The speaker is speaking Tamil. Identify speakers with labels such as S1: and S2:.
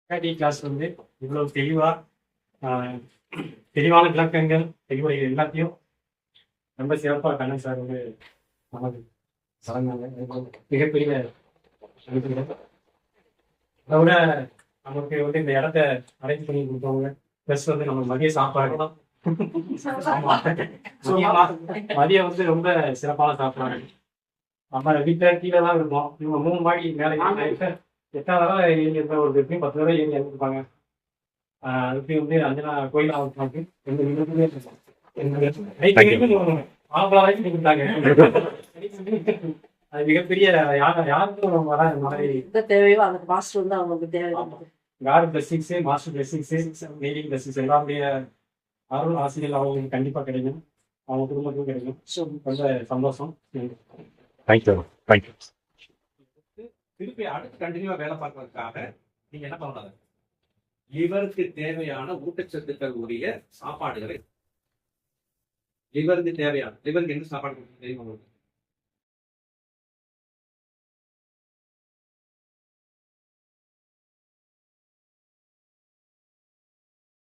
S1: டி கிளாஸ் வந்து இவ்வளவு தெளிவா தெளிவான விளக்கங்கள் தெளிவுரைகள் எல்லாத்தையும் ரொம்ப சிறப்பா கண்ணன் சார் வந்து நமக்கு வழங்கினாங்க. மிகப்பெரிய அனுப்புகிறேன். அதை விட நமக்கு வந்து இந்த இடத்த அரேஞ்ச் பண்ணி கொடுத்தவங்க ப்ளஸ் வந்து நம்ம மதிய சாப்பாடு மதியம் வந்து ரொம்ப சிறப்பான சாப்பாடு. நம்ம வீட்டுல கீழே தான் இருக்கோம். இவங்க 3 மாடி மேலே 8 தடவை ஏறி இருக்க ஒரு எப்படியும் 10 தடவை ஏறி இறங்கிருப்பாங்க. அதுக்கு வந்து அஞ்சனா கோயில் ஆகுது ஆம்பளை வரைக்கும் கொடுத்தாங்க. அது மிகப்பெரிய யாருக்கும் வர இந்த மாதிரி
S2: தேவையோ அந்த மாஸ்டர் வந்து அவங்களுக்கு தேவை.
S1: God blessings, master blessings, mailing blessings எல்லாருடைய அருள் ஆசிரியர் அவங்களுக்கு கண்டிப்பா கிடைக்கும். அவங்க குடும்பத்துக்கும் கிடைக்கும். ரொம்ப சந்தோஷம்.
S3: தேங்க்யூ.
S4: திருப்பி அடுத்து கண்டினியூவா வேலை பார்க்கறதுக்காக நீங்க என்ன பண்ணலாம்? லிவருக்கு தேவையான ஊட்டச்சத்துக்கள் உரிய சாப்பாடுகளை லிவருக்கு தேவையான லிவருக்கு என்ன சாப்பாடு தெரியும் உங்களுக்கு?